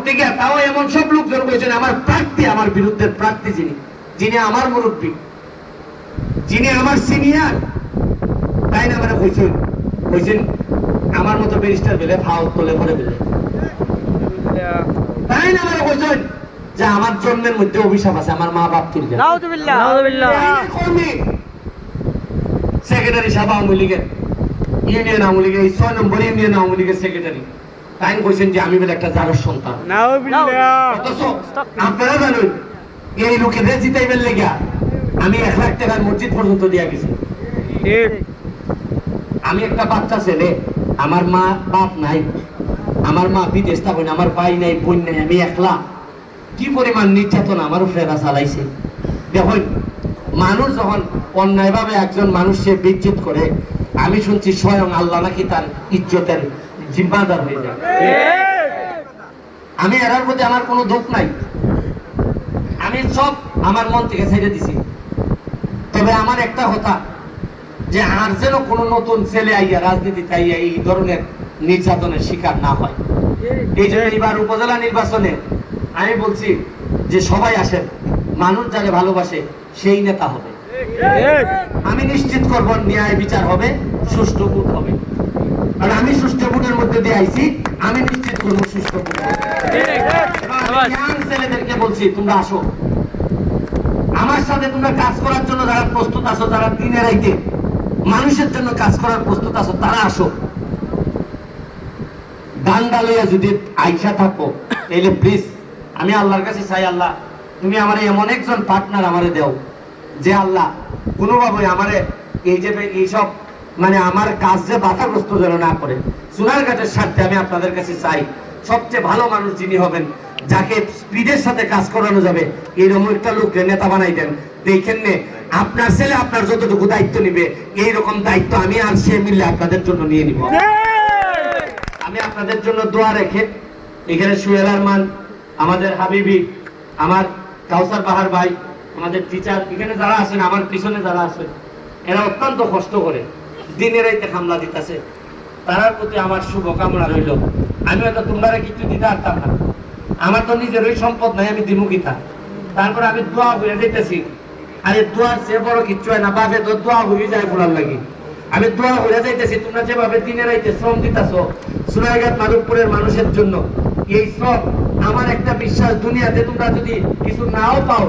করতে গিয়ে তাও এমন সব লোকজন বলছেন আমার প্রার্থী, আমার বিরুদ্ধে প্রার্থী যিনি আমার মুরব্বী, যিনি আমার সিনিয়র, তাই না মানে কইছেন আমার মতো ব্যারিস্টার পেলে ফাউল তোলে পরে পেলে, তাই না মানে কইছেন যে আমার জন্মের মধ্যে অভিশাপ আছে, আমার মা বাপ তুলবে সেক্রেটারি সাহেব আওয়ামী লীগের ইউনিয়ন আওয়ামী লীগের 6 নম্বর ইউনিয়ন আওয়ামী লীগের সেক্রেটারি, তাই কইছেন যে আমি বলে একটা জারর সন্তান। অথচ আপনারা জানেন এই লোকেদের জিতাইবেন লেগা আমি 1 লাখ টাকার মসজিদ পর্যন্ত দিয়া গেছি। আমি একটা বাচ্চা ছেলে, আমার মা বাপ নাই, আমার মা বিদেশ থাকেন, আমার ভাই নাই, বোন নাই, আমি একলা। কি পরিমাণ নির্যাতন আমার উপরে চালাইছে দেখুন। মানুষ যখন অন্যায়ভাবে একজন মানুষকে বিচ্যুত করে, আমি শুনছি স্বয়ং আল্লাহ নাকি তার ইজ্জতের জিম্মাদার হয়ে যায়। আমি এরার প্রতি আমার কোনো দুঃখ নাই, আমি সব আমার মন থেকে ছেড়ে দিছি। তবে আমার একটা কথা যে আর যেন কোনো নতুন ছেলে আইয়া রাজনীতিতে আইয়া এই ধরনের নির্যাতনের শিকার না হয়। এই জন্য এবার উপজেলা নির্বাচনে আমি বলছি যে সবাই আসেন, মানুষ যাকে ভালোবাসে সেই নেতা হবে। আমি নিশ্চিত করব ন্যায় বিচার হবে, সুষ্ঠু ভোট হবে। আর আমি সুষ্ঠু ভোটের মধ্যে দিয়ে আইছি, আমি নিশ্চিত করব সুষ্ঠু ভোট হবে। ছেলেদেরকে বলছি তোমরা আসো আমার সাথে, তোমরা কাজ করার জন্য যারা প্রস্তুত আছো, যারা দিনে রাইতে মানুষের জন্য কাজ করার প্রস্তুত আছো, তারা আসো। ডান্ডা লইয়া যদি আইসা থাকো তাহলে প্লিজ আমি আল্লাহর কাছে চাই, আল্লাহ তুমি আমার এমন একজন পার্টনার আমারে দাও যে আল্লাহ কোনোভাবে আমারে এই যে এইসব মানে আমার কাজ যে বাধাগ্রস্ত যেন না করে। সোনারঘাটের স্বার্থে আমি আপনাদের কাছে চাই সবচেয়ে ভালো মানুষ যিনি হবেন, যাকে স্পিডের সাথে কাজ করানো যাবে, এইরকম একটা লোককে নেতা বানাই দেন। দেখেন নে আপনার ছেলে আপনার যতটুকু দায়িত্ব নিবে, এইরকম দায়িত্ব আমি আর সে মিললে আপনাদের জন্য নিয়ে নিব। আমি আপনাদের জন্য দোয়া রেখে এখানে সুহেল আরমান, আমাদের হাবিবি, আমার কাউসার বাহার ভাই, আমাদের টিচার, এখানে যারা আছেন, আমার পিছনে যারা আছেন, এরা অত্যন্ত কষ্ট করে দিনে রাইতে হামলা দিতেছে, তার প্রতি আমার শুভকামনা রইল। আমি হয়তো তোমরা কিছু দিতে পারতাম না, আমার তো নিজের ওই সম্পদ নাই, আমি দিমুখিতা, তারপর আমি দোয়া করে দিতেছি। আরে দোয়ার চেয়ে বড় কিচ্ছু হয় না, বাপে তো দোয়া হয়ে যায় বলার লাগি। আমি দোয়া করে যাইতেছি, তোমরা যেভাবে দিনে রাইতে শ্রম দিতেছো সোনারঘাট মাধবপুরের মানুষের জন্য, এই শ্রম আমার একটা বিশ্বাস, দুনিয়াতে তোমরা যদি কিছু নাও পাও,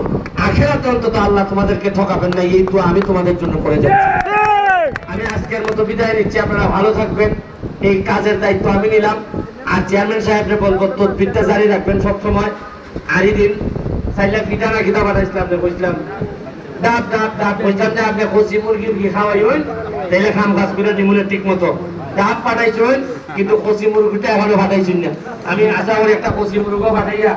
আখেরাতে অন্তত আল্লাহ তোমাদেরকে ঠকাবেন না, এই দোয়া আমি তোমাদের জন্য করে যাচ্ছি। আমি আজকের মতো বিদায় নিচ্ছি, আপনারা ভালো থাকবেন। এই কাজের দায়িত্ব আমি নিলাম। আর চেয়ারম্যান সাহেবকে বলবো তদবিরটা জারি রাখবেন সবসময়। আরই দিন চাইলে পিঠা না খিদা পাঠাইছিলাম, বুঝলাম ডাব ডাব ডাব বলছিলাম যে আপনি খসি মুরগি খাওয়াই হইন, তাইলে খাম কাজ করে দিমুলে ঠিক মতো ডাব পাঠাইছেন, কিন্তু খসি মুরগিটা এখনো পাঠাইছেন না। আমি আশা করি একটা খসি মুরগিও পাঠাইয়া